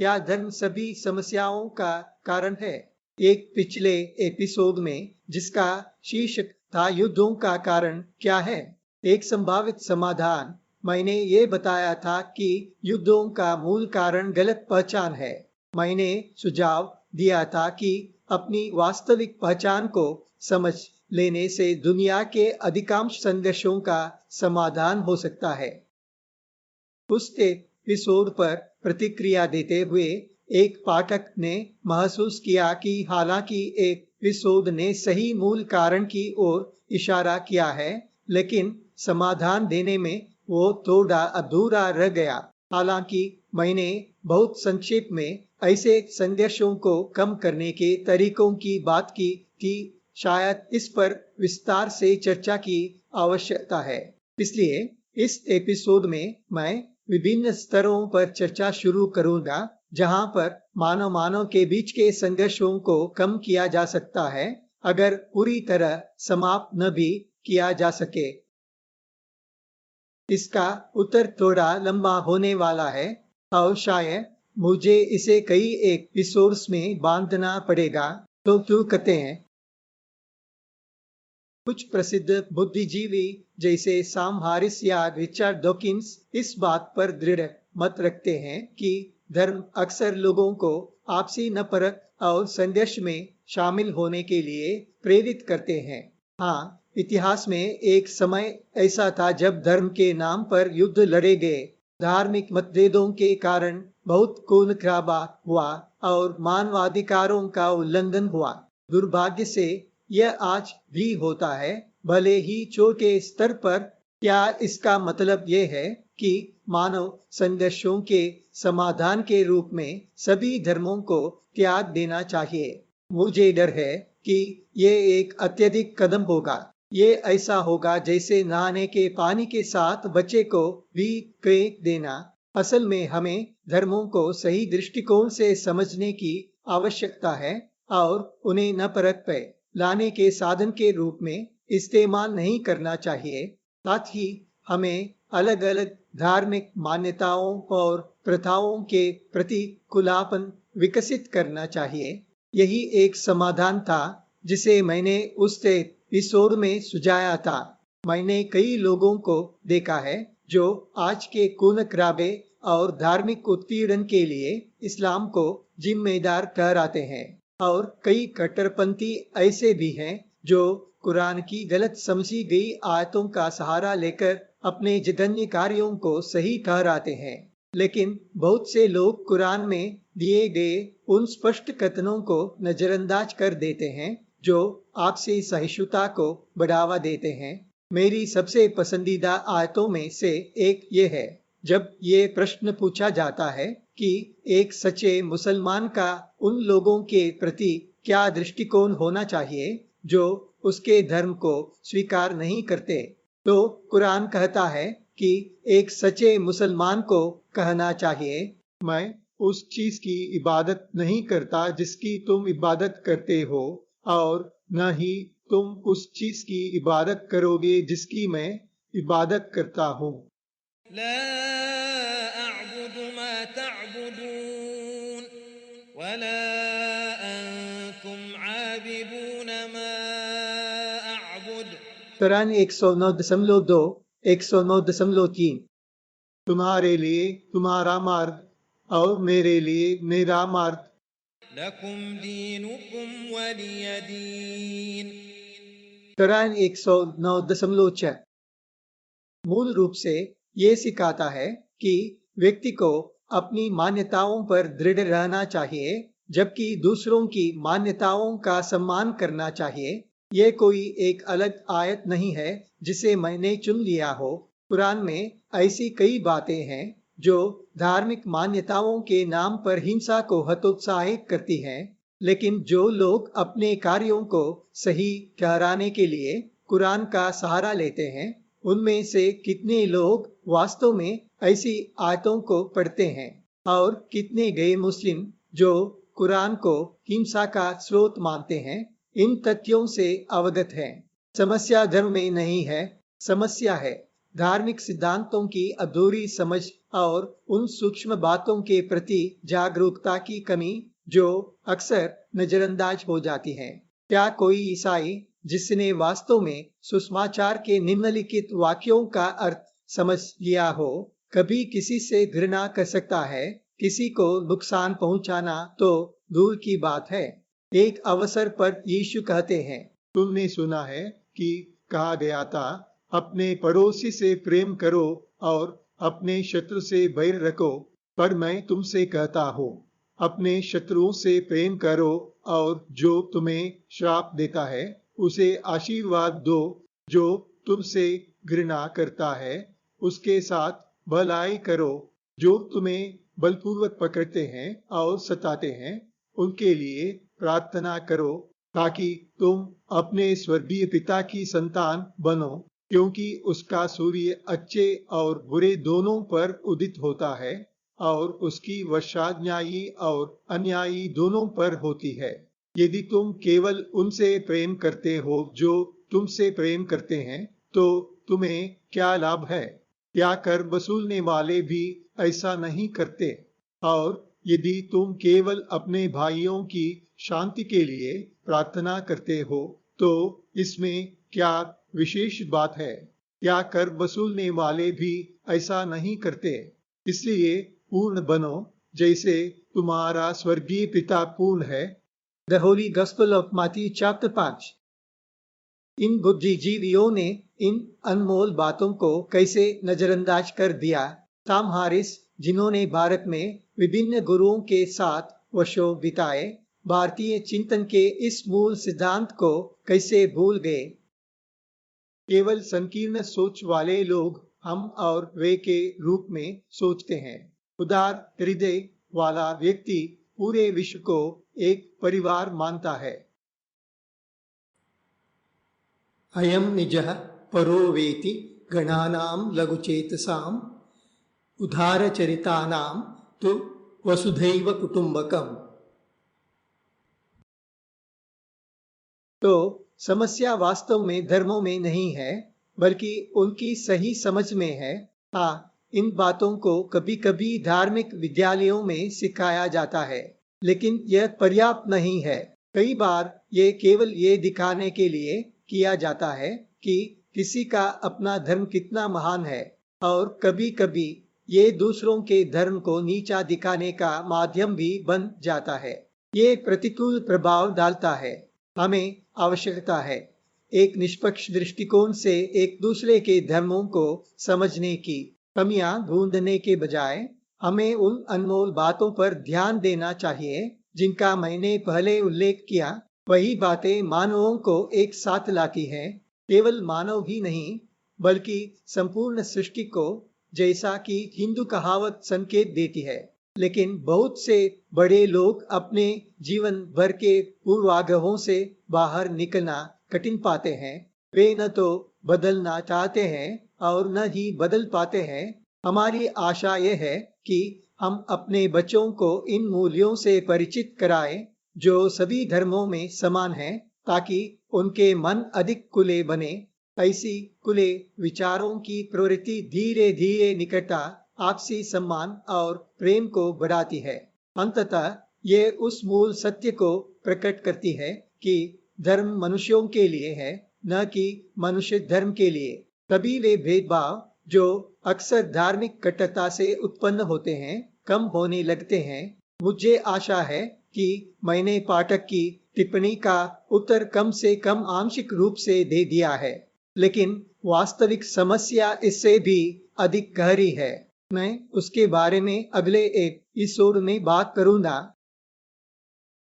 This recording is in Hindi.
क्या धर्म सभी समस्याओं का कारण है? एक पिछले एपिसोड में जिसका शीर्षक था युद्धों का कारण क्या है, एक संभावित समाधान, मैंने ये बताया था कि युद्धों का मूल कारण गलत पहचान है। मैंने सुझाव दिया था कि अपनी वास्तविक पहचान को समझ लेने से दुनिया के अधिकांश संघर्षों का समाधान हो सकता है। उस एपिसोड पर प्रतिक्रिया देते हुए एक पाठक ने महसूस किया कि हालांकि एक एपिसोड ने सही मूल कारण की ओर इशारा किया है, लेकिन समाधान देने में वो थोड़ा अधूरा रह गया। हालांकि मैंने बहुत संक्षेप में ऐसे संघर्षों को कम करने के तरीकों की बात की थी, शायद इस पर विस्तार से चर्चा की आवश्यकता है। इसलिए इस एपिसोड में मैं विभिन्न स्तरों पर चर्चा शुरू करूंगा जहां पर मानव के बीच के संघर्षों को कम किया जा सकता है, अगर पूरी तरह समाप्त न भी किया जा सके। इसका उत्तर थोड़ा लंबा होने वाला है और शायद मुझे इसे कई एपिसोड्स में बांधना पड़ेगा, तो क्यों कहते हैं? कुछ प्रसिद्ध बुद्धिजीवी जैसे सैम हैरिस या रिचर्ड डॉकिंस इस बात पर दृढ़ मत रखते हैं कि धर्म अक्सर लोगों को आपसी नफरत और संघर्ष में शामिल होने के लिए प्रेरित करते हैं। हाँ, इतिहास में एक समय ऐसा था जब धर्म के नाम पर युद्ध लड़े गए। धार्मिक मतभेदों के कारण बहुत खून खराबा हुआ और मानवाधिकारों का उल्लंघन हुआ। दुर्भाग्य से यह आज भी होता है, भले ही छोटे स्तर पर। क्या इसका मतलब यह है कि मानव संघर्षों के समाधान के रूप में सभी धर्मों को त्याग देना चाहिए? मुझे डर है कि यह एक अत्यधिक कदम होगा। ये ऐसा होगा जैसे नहाने के पानी के साथ बच्चे को भी फेंक देना। असल में हमें धर्मों को सही दृष्टिकोण से समझने की आवश्यकता है और उन्हें नफरत पे लाने के साधन के रूप में इस्तेमाल नहीं करना चाहिए। साथ ही हमें अलग अलग धार्मिक मान्यताओं और प्रथाओं के प्रति खुलापन विकसित करना चाहिए। यही एक समाधान था जिसे मैंने उस एपिसोड में सुझाया था। मैंने कई लोगों को देखा है जो आज के खून खराबे और धार्मिक उत्पीड़न के लिए इस्लाम को जिम्मेदार ठहराते हैं, और कई कट्टरपंथी ऐसे भी हैं जो कुरान की गलत समझी गई आयतों का सहारा लेकर अपने जघन्य कार्यों को सही ठहराते हैं। लेकिन बहुत से लोग कुरान में दिए गए उन स्पष्ट कथनों को नजरअंदाज कर देते हैं जो आपसी सहिष्णुता को बढ़ावा देते हैं। मेरी सबसे पसंदीदा आयतों में से एक ये है, जब ये प्रश्न पूछा जाता है कि एक सच्चे मुसलमान का उन लोगों के प्रति क्या दृष्टिकोण होना चाहिए जो उसके धर्म को स्वीकार नहीं करते, तो कुरान कहता है कि एक सच्चे मुसलमान को कहना चाहिए, मैं उस चीज की इबादत नहीं करता जिसकी तुम इबादत करते हो, और न ही तुम उस चीज की इबादत करोगे जिसकी मैं इबादत करता हूँ। ला अअबुदु मा तअबुदून वला अंतुम आबिदून मा अअबुद। कुरान 109.2, 109.3। तुम्हारे लिए तुम्हारा मार्ग और मेरे लिए मेरा मार्ग। लकुम दीनुकुम वलिय दीन। कुरान 109.6 मूल रूप से ये सिखाता है कि व्यक्ति को अपनी मान्यताओं पर दृढ़ रहना चाहिए, जबकि दूसरों की मान्यताओं का सम्मान करना चाहिए। ये कोई एक अलग आयत नहीं है जिसे मैंने चुन लिया हो। कुरान में ऐसी कई बातें हैं जो धार्मिक मान्यताओं के नाम पर हिंसा को हतोत्साहित करती हैं, लेकिन जो लोग अपने कार्यों को सही ठहराने के लिए कुरान का सहारा लेते हैं, उनमें से कितने लोग वास्तव में ऐसी आयतों को पढ़ते हैं, और कितने गए मुस्लिम जो कुरान को हिंसा का स्रोत मानते हैं, इन तथ्यों से अवगत हैं। समस्या धर्म में नहीं है, समस्या है धार्मिक सिद्धांतों की अधूरी समझ और उन सूक्ष्म बातों के प्रति जागरूकता की कमी जो अक्सर नजरअंदाज हो जाती है। क्या कोई ईसाई जिसने वास्तव में सुसमाचार के निम्नलिखित वाक्यों का अर्थ समझ लिया हो, कभी किसी से घृणा कर सकता है? किसी को नुकसान पहुंचाना तो दूर की बात है। एक अवसर पर यीशु कहते हैं, तुमने सुना है कि कहा गया था, अपने पड़ोसी से प्रेम करो और अपने शत्रु से बैर रखो। पर मैं तुमसे कहता हूँ, अपने शत्रुओं से प्रेम करो और जो तुम्हें श्राप देता है उसे आशीर्वाद दो। जो तुमसे घृणा करता है उसके साथ भलाई करो। जो तुम्हें बलपूर्वक पकड़ते हैं और सताते हैं उनके लिए प्रार्थना करो, ताकि तुम अपने स्वर्गीय पिता की संतान बनो, क्योंकि उसका सूर्य अच्छे और बुरे दोनों पर उदित होता है और उसकी वर्षा न्यायी और अन्यायी दोनों पर होती है। यदि तुम केवल उनसे प्रेम करते हो जो तुमसे प्रेम करते हैं, तो तुम्हें क्या लाभ है? क्या कर वसूलने वाले भी ऐसा नहीं करते? और यदि तुम केवल अपने भाइयों की शांति के लिए प्रार्थना करते हो, तो इसमें क्या विशेष बात है? क्या कर वसूलने वाले भी ऐसा नहीं करते? इसलिए पूर्ण बनो जैसे तुम्हारा स्वर्गीय पिता पूर्ण है। The Holi gospel of Matthew chapter 5। इन बुद्धिजीवियों ने इन अनमोल बातों को कैसे नजरअंदाज कर दिया? टॉम हैरिस, जिन्होंने भारत में विभिन्न गुरुओं के साथ वर्षों बिताए, भारतीय चिंतन के इस मूल सिद्धांत को कैसे भूल गए? केवल संकीर्ण सोच वाले लोग हम और वे के रूप में सोचते हैं। उदार हृदय वाला व्यक्ति पूरे विश्व को एक परिवार मानता है। अयम निजः परो वेति गणानां लघुचेतसाम् उदारचरितानां तु वसुधैव कुटुंबकम्। तो समस्या वास्तव में धर्मों में नहीं है, बल्कि उनकी सही समझ में है। हाँ, इन बातों को कभी कभी धार्मिक विद्यालयों में सिखाया जाता है, लेकिन यह पर्याप्त नहीं है। कई बार ये केवल ये दिखाने के लिए किया जाता है कि किसी का अपना धर्म कितना महान है, और कभी कभी ये दूसरों के धर्म को नीचा दिखाने का माध्यम भी बन जाता है। ये प्रतिकूल प्रभाव डालता है। हमें आवश्यकता है एक निष्पक्ष दृष्टिकोण से एक दूसरे के धर्मों को समझने की। कमियां ढूंढने के बजाय हमें उन अनमोल बातों पर ध्यान देना चाहिए जिनका मैंने पहले उल्लेख किया। वही बातें मानवों को एक साथ लाती है, केवल मानव ही नहीं बल्कि संपूर्ण सृष्टि को, जैसा कि हिंदू कहावत संकेत देती है। लेकिन बहुत से बड़े लोग अपने जीवन भर के पूर्वाग्रहों से बाहर निकलना कठिन पाते हैं। वे न तो बदलना चाहते हैं और न ही बदल पाते हैं। हमारी आशा यह है कि हम अपने बच्चों को इन मूल्यों से परिचित कराएं जो सभी धर्मों में समान हैं, ताकि उनके मन अधिक खुले बने। ऐसी खुले विचारों की प्रवृत्ति धीरे धीरे निकटता, आपसी सम्मान और प्रेम को बढ़ाती है। अंततः ये उस मूल सत्य को प्रकट करती है कि धर्म मनुष्यों के लिए है, न कि मनुष्य धर्म के लिए। तभी वे भेदभाव जो अक्सर धार्मिक कट्टरता से उत्पन्न होते हैं कम होने लगते हैं। मुझे आशा है कि मैंने पाठक की टिप्पणी का उत्तर कम से कम आंशिक रूप से दे दिया है, लेकिन वास्तविक समस्या इससे भी अधिक गहरी है। मैं उसके बारे में अगले एपिसोड में बात करूंगा।